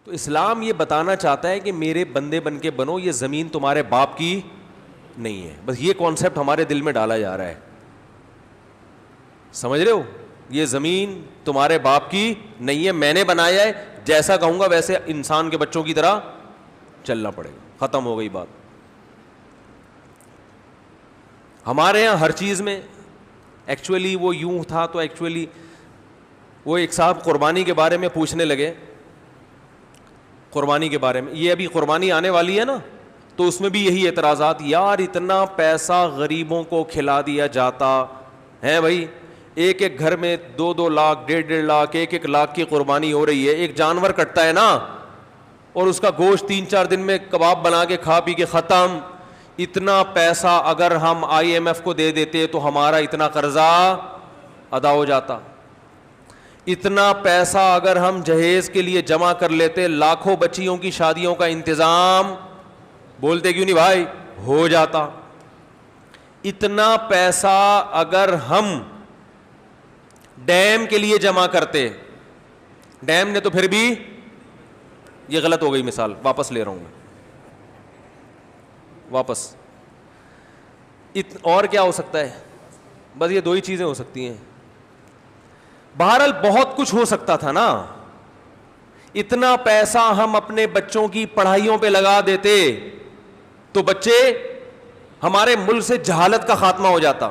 تو اسلام یہ بتانا چاہتا ہے کہ میرے بندے بن کے بنو, یہ زمین تمہارے باپ کی نہیں ہے. بس یہ کانسیپٹ ہمارے دل میں ڈالا جا رہا ہے, سمجھ رہے ہو؟ یہ زمین تمہارے باپ کی نہیں ہے, میں نے بنایا ہے, جیسا کہوں گا ویسے انسان کے بچوں کی طرح چلنا پڑے گا, ختم ہو گئی بات. ہمارے یہاں ہر چیز میں ایکچولی وہ یوں تھا, تو ایکچولی وہ ایک صاحب قربانی کے بارے میں پوچھنے لگے, قربانی کے بارے میں, یہ ابھی قربانی آنے والی ہے نا, تو اس میں بھی یہی اعتراضات, یار اتنا پیسہ غریبوں کو کھلا دیا جاتا ہے بھائی, ایک ایک گھر میں 2-2 لاکھ 1.5 لاکھ 1 لاکھ کی قربانی ہو رہی ہے, ایک جانور کٹتا ہے نا, اور اس کا گوشت 3-4 دن میں کباب بنا کے کھا پی کے ختم. اتنا پیسہ اگر ہم IMF کو دے دیتے تو ہمارا اتنا قرضہ ادا ہو جاتا. اتنا پیسہ اگر ہم جہیز کے لیے جمع کر لیتے, لاکھوں بچیوں کی شادیوں کا انتظام, بولتے کیوں نہیں بھائی, ہو جاتا. اتنا پیسہ اگر ہم ڈیم کے لیے جمع کرتے, ڈیم نے تو پھر بھی, یہ غلط ہو گئی مثال, واپس لے رہا ہوں میں واپس. اور کیا ہو سکتا ہے؟ بس یہ 2 ہی چیزیں ہو سکتی ہیں. بہرحال بہت کچھ ہو سکتا تھا نا. اتنا پیسہ ہم اپنے بچوں کی پڑھائیوں پہ لگا دیتے تو بچے, ہمارے ملک سے جہالت کا خاتمہ ہو جاتا.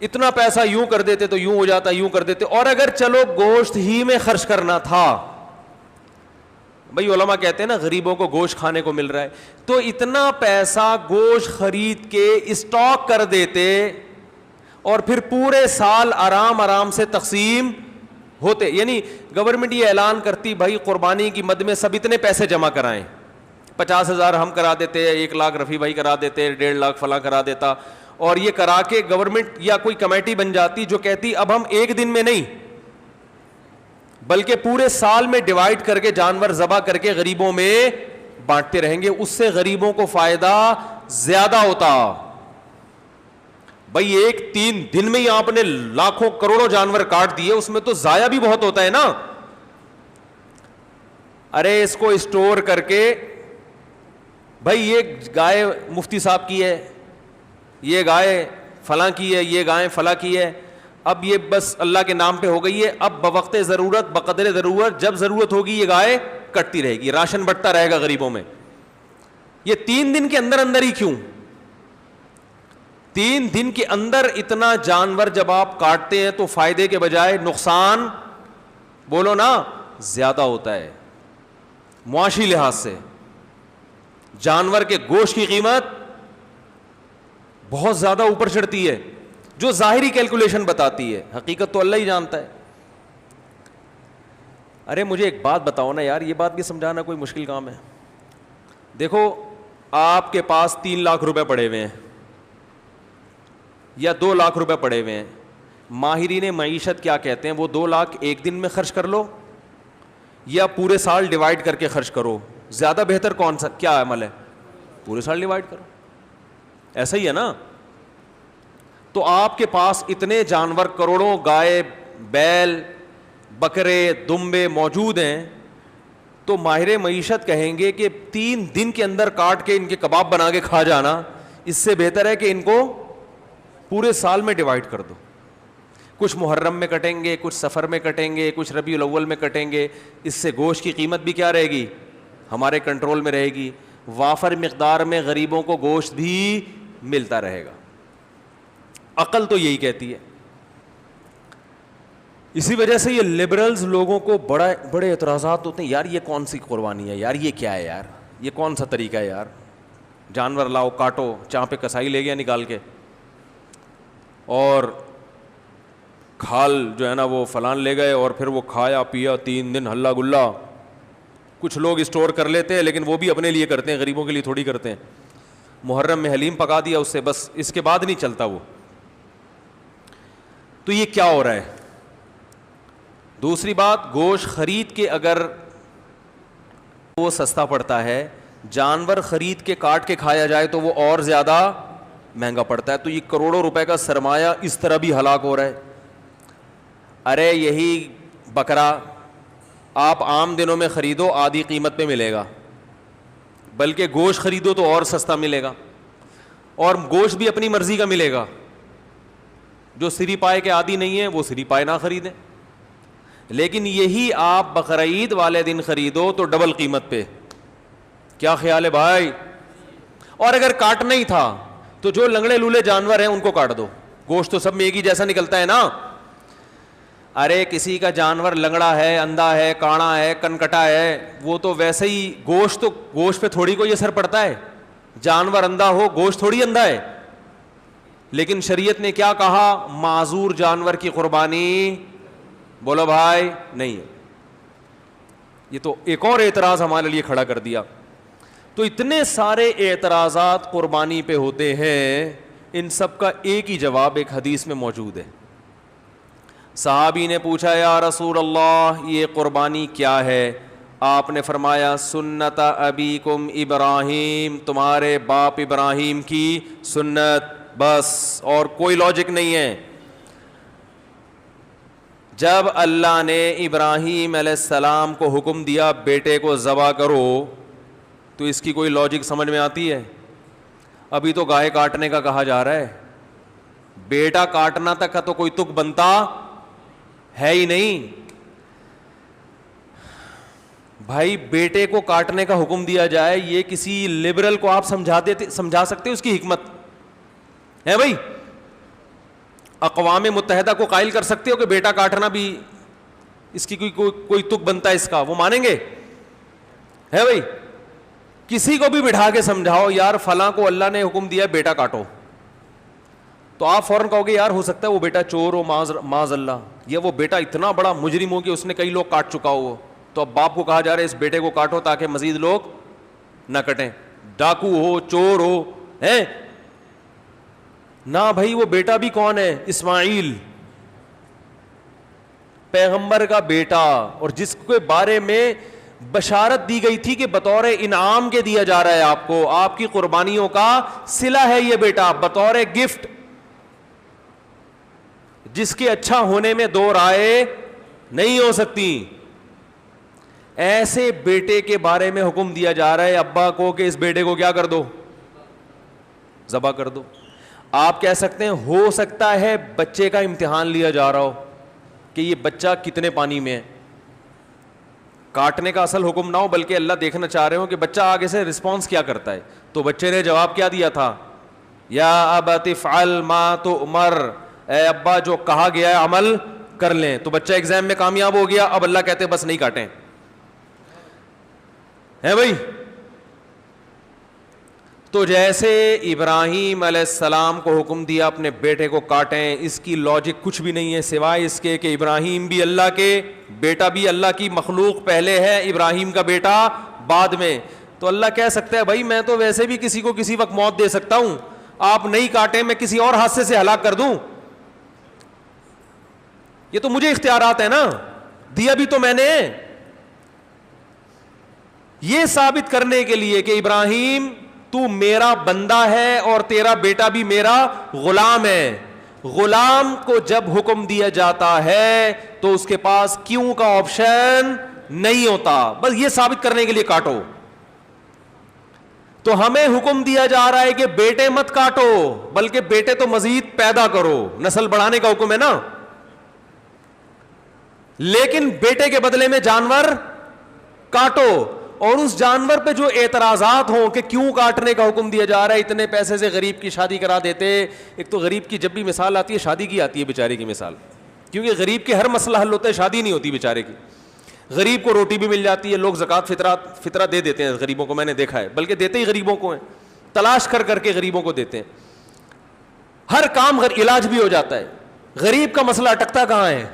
اتنا پیسہ یوں کر دیتے تو یوں ہو جاتا, یوں کر دیتے. اور اگر چلو گوشت ہی میں خرچ کرنا تھا, بھائی علماء کہتے ہیں نا غریبوں کو گوشت کھانے کو مل رہا ہے, تو اتنا پیسہ گوشت خرید کے اسٹاک کر دیتے اور پھر پورے سال آرام آرام سے تقسیم ہوتے. یعنی گورنمنٹ یہ اعلان کرتی بھائی قربانی کی مد میں سب اتنے پیسے جمع کرائیں, 50,000 ہم کرا دیتے, 1 لاکھ رفیع بھائی کرا دیتے, 1.5 لاکھ فلاں کرا دیتا, اور یہ کرا کے گورنمنٹ یا کوئی کمیٹی بن جاتی جو کہتی اب ہم ایک دن میں نہیں بلکہ پورے سال میں ڈیوائڈ کر کے جانور ذبح کر کے غریبوں میں بانٹتے رہیں گے, اس سے غریبوں کو فائدہ زیادہ ہوتا. بھائی 3 دن میں ہی آپ نے لاکھوں کروڑوں جانور کاٹ دیے, اس میں تو ضائع بھی بہت ہوتا ہے نا. ارے اس کو اسٹور کر کے, بھائی یہ گائے مفتی صاحب کی ہے, یہ گائے فلاں کی ہے, یہ گائے فلاں کی ہے, اب یہ بس اللہ کے نام پہ ہو گئی ہے, اب بوقت ضرورت بقدر ضرورت جب ضرورت ہوگی یہ گائے کٹتی رہے گی, راشن بٹتا رہے گا غریبوں میں. یہ 3 دن کے اندر اندر ہی کیوں, 3 دن کے اندر اتنا جانور جب آپ کاٹتے ہیں تو فائدے کے بجائے نقصان, بولو نا, زیادہ ہوتا ہے. معاشی لحاظ سے جانور کے گوشت کی قیمت بہت زیادہ اوپر چڑھتی ہے, جو ظاہری کیلکولیشن بتاتی ہے, حقیقت تو اللہ ہی جانتا ہے. ارے مجھے ایک بات بتاؤ نا یار, یہ بات بھی سمجھانا کوئی مشکل کام ہے. دیکھو آپ کے پاس 3 لاکھ روپے پڑے ہوئے ہیں یا 2 لاکھ روپے پڑے ہوئے ہیں, ماہرین معیشت کیا کہتے ہیں, وہ 2 لاکھ ایک دن میں خرچ کر لو یا پورے سال ڈیوائڈ کر کے خرچ کرو, زیادہ بہتر کون سا کیا عمل ہے؟ پورے سال ڈیوائڈ کرو. ایسا ہی ہے نا. تو آپ کے پاس اتنے جانور کروڑوں گائے بیل بکرے دمبے موجود ہیں, تو ماہر معیشت کہیں گے کہ 3 دن کے اندر کاٹ کے ان کے کباب بنا کے کھا جانا, اس سے بہتر ہے کہ ان کو پورے سال میں ڈیوائڈ کر دو. کچھ محرم میں کٹیں گے, کچھ سفر میں کٹیں گے, کچھ ربیع الاول میں کٹیں گے, اس سے گوشت کی قیمت بھی کیا رہے گی, ہمارے کنٹرول میں رہے گی, وافر مقدار میں غریبوں کو گوشت بھی ملتا رہے گا. عقل تو یہی کہتی ہے. اسی وجہ سے یہ لبرلز لوگوں کو بڑے اعتراضات ہوتے ہیں, یار یہ کون سی قربانی ہے یار, یہ کیا ہے یار, یہ کون سا طریقہ ہے یار, جانور لاؤ کاٹو, جہاں پہ کسائی لے گیا نکال کے, اور کھال جو ہے نا وہ فلان لے گئے اور پھر وہ کھایا پیا 3 دن ہلا گلا. کچھ لوگ اسٹور کر لیتے ہیں لیکن وہ بھی اپنے لیے کرتے ہیں, غریبوں کے لیے تھوڑی کرتے ہیں. محرم میں حلیم پکا دیا اس سے, بس اس کے بعد نہیں چلتا وہ. تو یہ کیا ہو رہا ہے؟ دوسری بات, گوشت خرید کے اگر وہ سستا پڑتا ہے, جانور خرید کے کاٹ کے کھایا جائے تو وہ اور زیادہ مہنگا پڑتا ہے. تو یہ کروڑوں روپے کا سرمایہ اس طرح بھی ہلاک ہو رہا ہے. ارے یہی بکرا آپ عام دنوں میں خریدو آدھی قیمت پہ ملے گا, بلکہ گوشت خریدو تو اور سستا ملے گا, اور گوشت بھی اپنی مرضی کا ملے گا. جو سری پائے کے عادی نہیں ہیں وہ سری پائے نہ خریدیں, لیکن یہی آپ بقرعید والے دن خریدو تو ڈبل قیمت پہ. کیا خیال ہے بھائی؟ اور اگر کاٹنا ہی تھا تو جو لنگڑے لولے جانور ہیں ان کو کاٹ دو, گوشت تو سب میں ایک ہی جیسا نکلتا ہے نا. ارے کسی کا جانور لنگڑا ہے, اندھا ہے, کاڑا ہے, کنکٹا ہے, وہ تو ویسے ہی گوشت پہ تھوڑی کوئی اثر پڑتا ہے. جانور اندھا ہو, گوشت تھوڑی اندھا ہے. لیکن شریعت نے کیا کہا؟ معذور جانور کی قربانی, بولو بھائی, نہیں ہے. یہ تو ایک اور اعتراض ہمارے لیے کھڑا کر دیا. تو اتنے سارے اعتراضات قربانی پہ ہوتے ہیں, ان سب کا ایک ہی جواب ایک حدیث میں موجود ہے. صحابی نے پوچھا یا رسول اللہ یہ قربانی کیا ہے؟ آپ نے فرمایا سنت ابیکم ابراہیم, تمہارے باپ ابراہیم کی سنت, بس اور کوئی لاجک نہیں ہے. جب اللہ نے ابراہیم علیہ السلام کو حکم دیا بیٹے کو ذبح کرو, تو اس کی کوئی لاجک سمجھ میں آتی ہے؟ ابھی تو گائے کاٹنے کا کہا جا رہا ہے, بیٹا کاٹنا تک کا تو کوئی تک بنتا ہے ہی نہیں. بھائی بیٹے کو کاٹنے کا حکم دیا جائے, یہ کسی لبرل کو آپ سمجھا سکتے ہو اس کی حکمت ہے بھائی؟ اقوام متحدہ کو قائل کر سکتے ہو کہ بیٹا کاٹنا بھی اس کی کوئی تک بنتا ہے اس کا؟ وہ مانیں گے؟ ہے بھائی؟ کسی کو بھی بٹھا کے سمجھاؤ یار فلاں کو اللہ نے حکم دیا بیٹا کاٹو, تو آپ فوراً کہو گے یار ہو سکتا ہے وہ بیٹا چور ہو, معاذ اللہ, یا وہ بیٹا اتنا بڑا مجرم ہو کہ اس نے کئی لوگ کاٹ چکا ہو. تو اب باپ کو کہا جا رہا ہے اس بیٹے کو کاٹو تاکہ مزید لوگ نہ کٹیں, ڈاکو ہو, چور ہو, ہے نہ بھائی. وہ بیٹا بھی کون ہے؟ اسماعیل, پیغمبر کا بیٹا, اور جس کے بارے میں بشارت دی گئی تھی کہ بطور انعام کے دیا جا رہا ہے آپ کو, آپ کی قربانیوں کا صلہ ہے یہ بیٹا, بطور گفٹ, جس کے اچھا ہونے میں دو رائے نہیں ہو سکتی. ایسے بیٹے کے بارے میں حکم دیا جا رہا ہے ابا کو کہ اس بیٹے کو کیا کر دو؟ ذبح کر دو. آپ کہہ سکتے ہیں ہو سکتا ہے بچے کا امتحان لیا جا رہا ہو کہ یہ بچہ کتنے پانی میں ہے, کاٹنے کا اصل حکم نہ ہو بلکہ اللہ دیکھنا چاہ رہے ہو کہ بچہ آگے سے رسپانس کیا کرتا ہے. تو بچے نے جواب کیا دیا تھا؟ یا ابت افعل ما تؤمر, اے ابا جو کہا گیا ہے عمل کر لیں. تو بچہ ایگزام میں کامیاب ہو گیا, اب اللہ کہتے بس نہیں کاٹیں, ہے بھائی؟ تو جیسے ابراہیم علیہ السلام کو حکم دیا اپنے بیٹے کو کاٹیں, اس کی لاجک کچھ بھی نہیں ہے سوائے اس کے کہ ابراہیم بھی اللہ کے, بیٹا بھی اللہ کی مخلوق پہلے ہے, ابراہیم کا بیٹا بعد میں. تو اللہ کہہ سکتا ہے بھائی میں تو ویسے بھی کسی کو کسی وقت موت دے سکتا ہوں, آپ نہیں کاٹیں میں کسی اور حادثے سے ہلاک کر دوں, یہ تو مجھے اختیارات ہے نا, دیا بھی تو میں نے. یہ ثابت کرنے کے لیے کہ ابراہیم تو میرا بندہ ہے اور تیرا بیٹا بھی میرا غلام ہے. غلام کو جب حکم دیا جاتا ہے تو اس کے پاس کیوں کا آپشن نہیں ہوتا, بس یہ ثابت کرنے کے لیے کاٹو. تو ہمیں حکم دیا جا رہا ہے کہ بیٹے مت کاٹو بلکہ بیٹے تو مزید پیدا کرو, نسل بڑھانے کا حکم ہے نا, لیکن بیٹے کے بدلے میں جانور کاٹو. اور اس جانور پہ جو اعتراضات ہوں کہ کیوں کاٹنے کا حکم دیا جا رہا ہے, اتنے پیسے سے غریب کی شادی کرا دیتے. ایک تو غریب کی جب بھی مثال آتی ہے شادی کی آتی ہے بیچارے کی مثال, کیونکہ غریب کے ہر مسئلہ حل ہوتا ہے, شادی نہیں ہوتی بیچارے کی. غریب کو روٹی بھی مل جاتی ہے, لوگ زکوٰۃ فطرہ دے دیتے ہیں غریبوں کو, میں نے دیکھا ہے, بلکہ دیتے ہی غریبوں کو ہیں, تلاش کر کر کے غریبوں کو دیتے ہیں. ہر کام علاج بھی ہو جاتا ہے. غریب کا مسئلہ اٹکتا کہاں ہے؟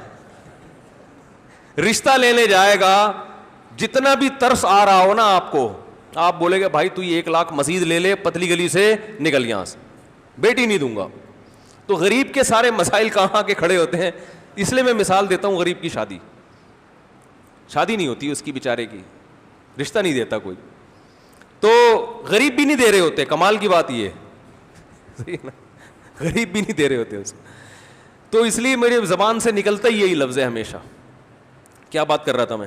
رشتہ لینے جائے گا, جتنا بھی ترس آ رہا ہو نا آپ کو, آپ بولے گے بھائی تو یہ 1 لاکھ مزید لے لے, پتلی گلی سے نکل یہاں سے, بیٹی نہیں دوں گا. تو غریب کے سارے مسائل کہاں کے کھڑے ہوتے ہیں. اس لیے میں مثال دیتا ہوں, غریب کی شادی نہیں ہوتی اس کی بیچارے کی, رشتہ نہیں دیتا کوئی, تو غریب بھی نہیں دے رہے ہوتے. کمال کی بات یہ ہے, غریب بھی نہیں دے رہے ہوتے اس کو. تو اس لیے میری زبان سے نکلتا ہی یہی لفظ ہے ہمیشہ. کیا بات کر رہا تھا میں؟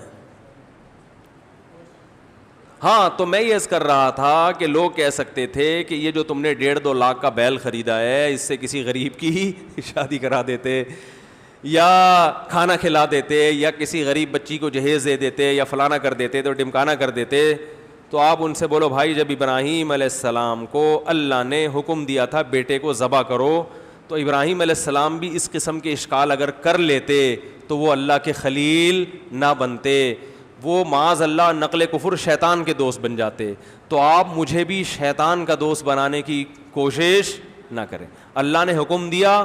ہاں تو میں یہ عرض کر رہا تھا کہ لوگ کہہ سکتے تھے کہ یہ جو تم نے 1.5-2 لاکھ کا بیل خریدا ہے اس سے کسی غریب کی شادی کرا دیتے یا کھانا کھلا دیتے یا کسی غریب بچی کو جہیز دے دیتے یا فلانا کر دیتے تو ڈمکانا کر دیتے. تو آپ ان سے بولو بھائی جب ابراہیم علیہ السلام کو اللہ نے حکم دیا تھا بیٹے کو ذبح کرو تو ابراہیم علیہ السلام بھی اس قسم کے اشکال اگر کر لیتے تو وہ اللہ کے خلیل نہ بنتے, وہ معاذ اللہ نقل کفر شیطان کے دوست بن جاتے. تو آپ مجھے بھی شیطان کا دوست بنانے کی کوشش نہ کریں. اللہ نے حکم دیا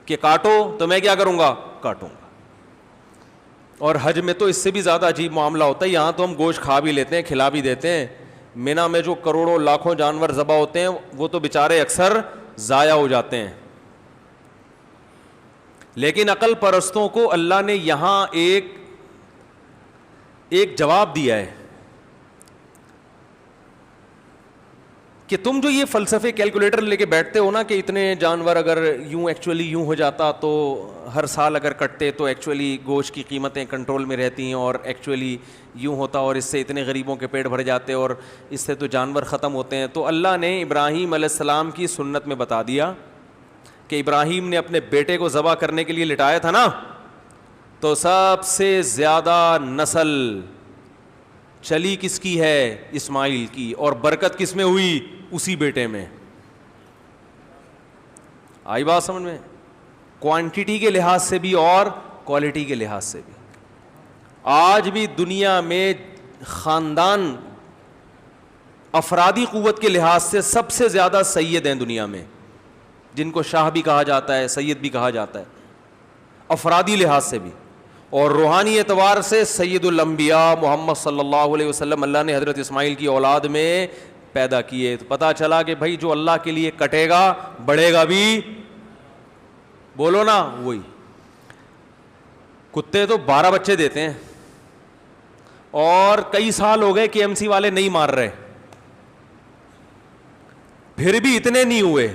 کہ کاٹو تو میں کیا کروں گا, کاٹوں گا. اور حج میں تو اس سے بھی زیادہ عجیب معاملہ ہوتا ہے. یہاں تو ہم گوشت کھا بھی لیتے ہیں, کھلا بھی دیتے ہیں. مینا میں جو کروڑوں لاکھوں جانور ذبح ہوتے ہیں وہ تو بیچارے اکثر ضائع ہو جاتے ہیں. لیکن عقل پرستوں کو اللہ نے یہاں ایک جواب دیا ہے کہ تم جو یہ فلسفے کیلکولیٹر لے کے بیٹھتے ہو نا کہ اتنے جانور اگر یوں ہو جاتا تو ہر سال اگر کٹتے تو ایکچولی گوشت کی قیمتیں کنٹرول میں رہتی ہیں اور ایکچولی یوں ہوتا اور اس سے اتنے غریبوں کے پیٹ بھر جاتے اور اس سے تو جانور ختم ہوتے ہیں. تو اللہ نے ابراہیم علیہ السلام کی سنت میں بتا دیا کہ ابراہیم نے اپنے بیٹے کو ذبح کرنے کے لیے لٹایا تھا نا, تو سب سے زیادہ نسل چلی کس کی ہے, اسماعیل کی, اور برکت کس میں ہوئی, اسی بیٹے میں. آئی بات سمجھ میں؟ کوانٹٹی کے لحاظ سے بھی اور کوالٹی کے لحاظ سے بھی. آج بھی دنیا میں خاندان افرادی قوت کے لحاظ سے سب سے زیادہ سید ہیں دنیا میں, جن کو شاہ بھی کہا جاتا ہے, سید بھی کہا جاتا ہے, افرادی لحاظ سے بھی. اور روحانی اعتبار سے سید الانبیاء محمد صلی اللہ علیہ وسلم اللہ نے حضرت اسماعیل کی اولاد میں پیدا کیے. تو پتہ چلا کہ بھائی جو اللہ کے لیے کٹے گا بڑھے گا بھی, بولو نا وہی. کتے تو 12 بچے دیتے ہیں اور کئی سال ہو گئے KMC والے نہیں مار رہے, پھر بھی اتنے نہیں ہوئے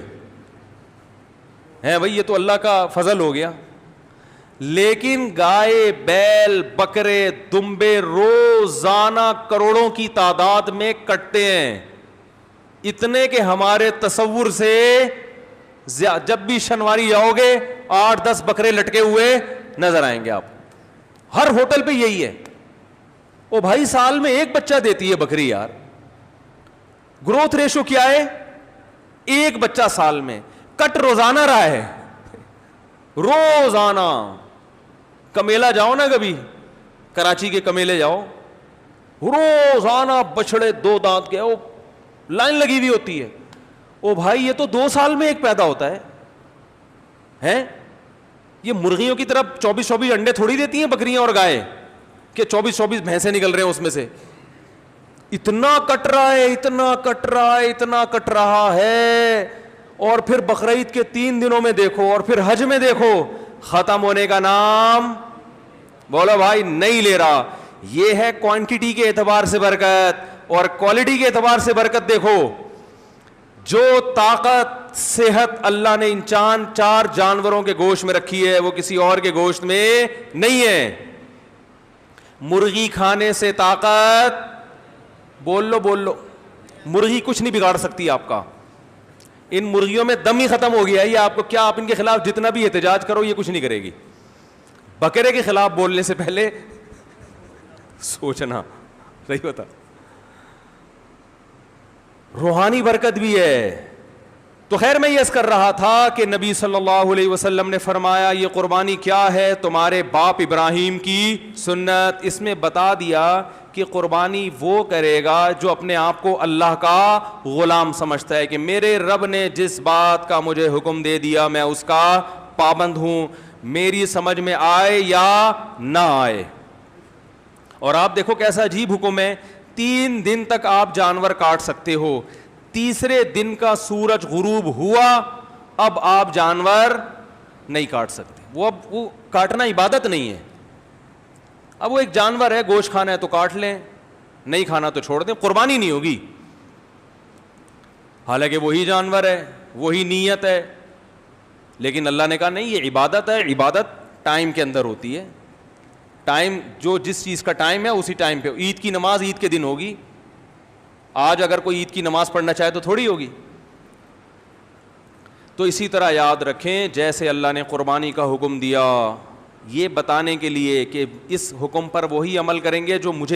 ہیں بھائی, یہ تو اللہ کا فضل ہو گیا. لیکن گائے, بیل, بکرے, دمبے روزانہ کروڑوں کی تعداد میں کٹتے ہیں, اتنے کہ ہمارے تصور سے جب بھی شنواری جاؤ گے 8-10 بکرے لٹکے ہوئے نظر آئیں گے آپ. ہر ہوٹل پہ یہی ہے. او بھائی سال میں ایک بچہ دیتی ہے بکری یار, گروتھ ریشو کیا ہے, ایک بچہ سال میں. کٹ روزانہ رہا ہے, روزانہ. کمیلا جاؤ نا کبھی, کراچی کے کمیلے جاؤ, روزانہ بچڑے 2 دانت کے, وہ لائن لگی ہوئی ہوتی ہے. او بھائی یہ تو 2 سال میں ایک پیدا ہوتا ہے ہیں. یہ مرغیوں کی طرف 24-24 انڈے تھوڑی دیتی ہیں بکریاں اور گائے کہ 24-24 بھینسیں نکل رہے ہیں اس میں سے. اتنا کٹ رہا ہے, اتنا کٹ رہا ہے, اتنا کٹ رہا ہے. اور پھر بقرعید کے 3 دنوں میں دیکھو اور پھر حج میں دیکھو, ختم ہونے کا نام بولو بھائی نہیں لے رہا. یہ ہے کوانٹٹی کے اعتبار سے برکت, اور کوالٹی کے اعتبار سے برکت دیکھو. جو طاقت صحت اللہ نے ان 4 جانوروں کے گوشت میں رکھی ہے وہ کسی اور کے گوشت میں نہیں ہے. مرغی کھانے سے طاقت, بول لو, مرغی کچھ نہیں بگاڑ سکتی آپ کا. ان مرغیوں میں دم ہی ختم ہو گیا ہے. یہ آپ کو کیا, آپ ان کے خلاف جتنا بھی احتجاج کرو یہ کچھ نہیں کرے گی. بکرے کے خلاف بولنے سے پہلے سوچنا صحیح ہوتا. روحانی برکت بھی ہے. تو خیر میں یہ کر رہا تھا کہ نبی صلی اللہ علیہ وسلم نے فرمایا یہ قربانی کیا ہے, تمہارے باپ ابراہیم کی سنت. اس میں بتا دیا کہ قربانی وہ کرے گا جو اپنے آپ کو اللہ کا غلام سمجھتا ہے کہ میرے رب نے جس بات کا مجھے حکم دے دیا میں اس کا پابند ہوں, میری سمجھ میں آئے یا نہ آئے. اور آپ دیکھو کیسا عجیب حکم ہے, 3 دن تک آپ جانور کاٹ سکتے ہو. تیسرے دن کا سورج غروب ہوا, اب آپ جانور نہیں کاٹ سکتے. وہ کاٹنا عبادت نہیں ہے. اب وہ ایک جانور ہے, گوشت کھانا ہے تو کاٹ لیں, نہیں کھانا تو چھوڑ دیں, قربانی نہیں ہوگی. حالانکہ وہی جانور ہے, وہی نیت ہے, لیکن اللہ نے کہا نہیں یہ عبادت ہے. عبادت ٹائم کے اندر ہوتی ہے. ٹائم جو جس چیز کا ٹائم ہے اسی ٹائم پہ. عید کی نماز عید کے دن ہوگی, آج اگر کوئی عید کی نماز پڑھنا چاہے تو تھوڑی ہوگی. تو اسی طرح یاد رکھیں جیسے اللہ نے قربانی کا حکم دیا یہ بتانے کے لیے کہ اس حکم پر وہی عمل کریں گے جو مجھے